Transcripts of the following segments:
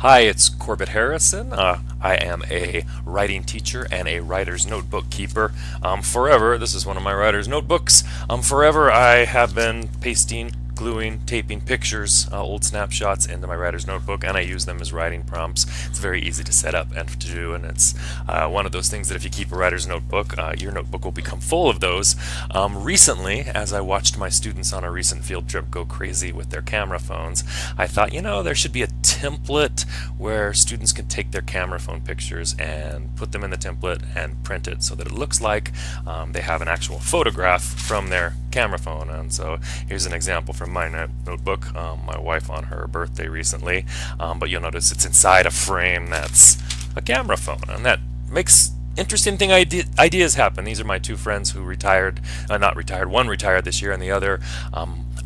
Hi, it's Corbett Harrison. I am a writing teacher and a writer's notebook keeper. Forever, this is one of my writer's notebooks. Forever, I have been pasting, gluing, taping pictures, old snapshots into my writer's notebook, and I use them as writing prompts. It's very easy to set up and to do, and it's one of those things that if you keep a writer's notebook, your notebook will become full of those. Recently, as I watched my students on a recent field trip go crazy with their camera phones, I thought, there should be a template where students can take their camera phone pictures and put them in the template and print it so that it looks like they have an actual photograph from their camera phone. And so here's an example from my notebook, my wife on her birthday recently, but you'll notice it's inside a frame that's a camera phone, and that makes interesting ideas happen. These are my two friends who retired, not retired, one retired this year and the other,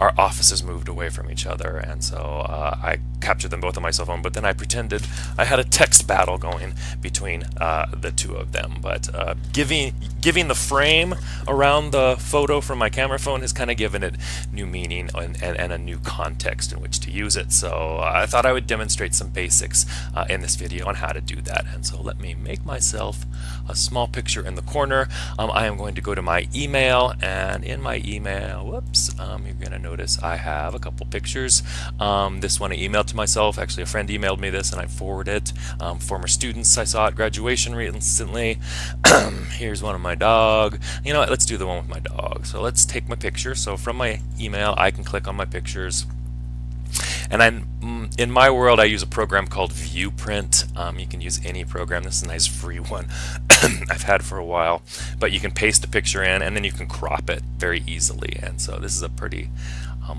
our offices moved away from each other, and so I captured them both on my cell phone, but then I pretended I had a text battle going between the two of them. But giving the frame around the photo from my camera phone has kind of given it new meaning and a new context in which to use it. So I thought I would demonstrate some basics in this video on how to do that. And so let me make myself a small picture in the corner. I am going to go to my email, and in my email, whoops, you're going to notice I have a couple pictures. This one I emailed to myself. Actually, a friend emailed me this and I forwarded it. Former students I saw at graduation recently. Here's one of my dog. You know what, let's do the one with my dog. So let's take my picture. So from my email, I can click on my pictures. And in my world, I use a program called ViewPrint. You can use any program. This is a nice free one I've had for a while. But you can paste a picture in, and then you can crop it very easily. And so this is a pretty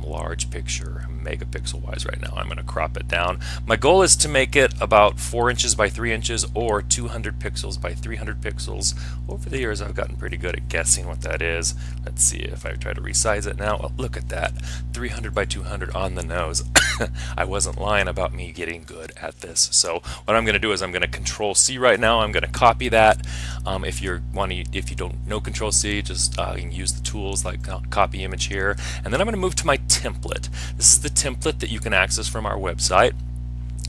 large picture, megapixel wise right now. I'm going to crop it down. My goal is to make it about 4 inches by 3 inches or 200 pixels by 300 pixels. Over the years, I've gotten pretty good at guessing what that is. Let's see if I try to resize it now. Oh, look at that, 300 by 200 on the nose. I wasn't lying about me getting good at this. So what I'm going to do is I'm going to Control C right now. I'm going to copy that. If you don't know Control C, just you can use the tools like copy image here, and then I'm going to move to my template. This is the template that you can access from our website.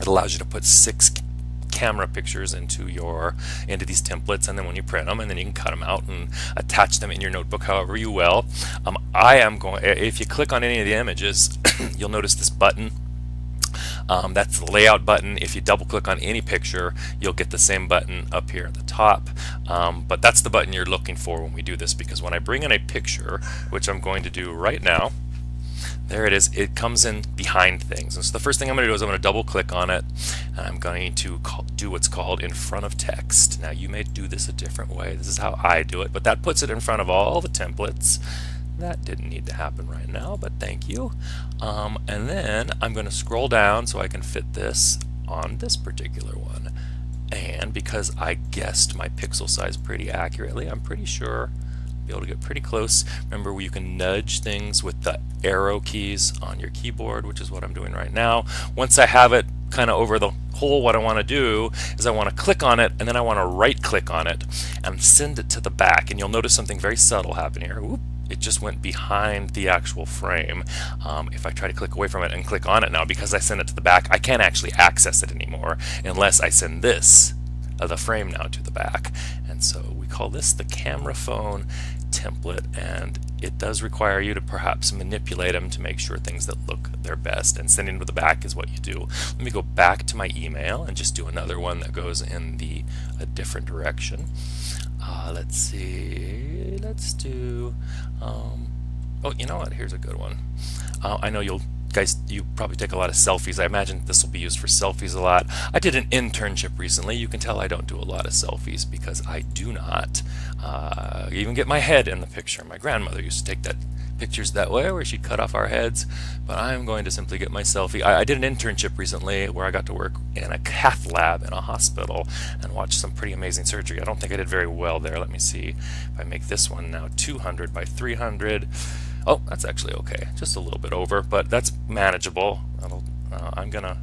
It allows you to put 6 camera pictures into these templates, and then when you print them, and then you can cut them out and attach them in your notebook however you will. If you click on any of the images, you'll notice this button. That's the layout button. If you double click on any picture, you'll get the same button up here at the top. But that's the button you're looking for when we do this, because when I bring in a picture, which I'm going to do right now, there it is. It comes in behind things. And so the first thing I'm going to do is I'm going to double click on it, and I'm going to do what's called in front of text. Now you may do this a different way. This is how I do it, but that puts it in front of all the templates. That didn't need to happen right now, but thank you. And then I'm going to scroll down so I can fit this on this particular one. And because I guessed my pixel size pretty accurately, I'm pretty sure be able to get pretty close. Remember, you can nudge things with the arrow keys on your keyboard, which is what I'm doing right now. Once I have it kind of over the hole, what I want to do is I want to click on it, and then I want to right click on it and send it to the back. And you'll notice something very subtle happen here. Whoop, it just went behind the actual frame. If I try to click away from it and click on it now, because I send it to the back, I can't actually access it anymore unless I send this, the frame now, to the back. And so we call this the camera phone template, and it does require you to perhaps manipulate them to make sure things that look their best, and sending to the back is what you do. Let me go back to my email and just do another one that goes in a different direction. Let's see, let's do oh, you know what, here's a good one. I know you probably take a lot of selfies. I imagine this will be used for selfies a lot. I did an internship recently. You can tell I don't do a lot of selfies because I do not even get my head in the picture. My grandmother used to take pictures that way, where she'd cut off our heads, but I'm going to simply get my selfie. I did an internship recently where I got to work in a cath lab in a hospital and watch some pretty amazing surgery. I don't think I did very well there. Let me see if I make this one now 200 by 300. Oh, that's actually okay. Just a little bit over, but that's manageable. I'm going to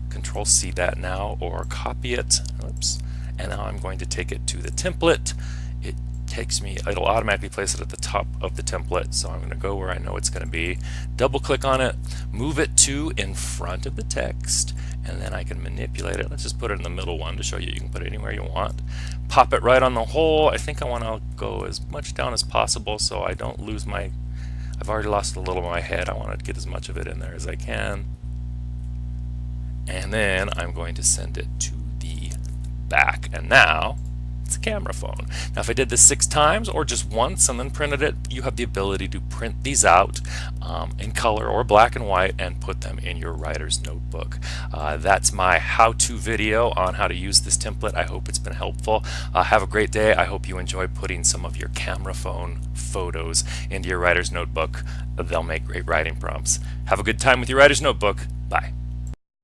Control C that now, or copy it. Oops. And now I'm going to take it to the template. It takes me, it'll automatically place it at the top of the template. So I'm going to go where I know it's going to be, double click on it, move it to in front of the text, and then I can manipulate it. Let's just put it in the middle one to show you can put it anywhere you want. Pop it right on the whole. I think I want to go as much down as possible so I don't lose my, I've already lost a little of my head. I want to get as much of it in there as I can. And then I'm going to send it to the back. And now it's a camera phone. Now if I did this 6 times or just once and then printed it, you have the ability to print these out in color or black and white and put them in your writer's notebook. That's my how-to video on how to use this template. I hope it's been helpful. Have a great day. I hope you enjoy putting some of your camera phone photos into your writer's notebook. They'll make great writing prompts. Have a good time with your writer's notebook. Bye.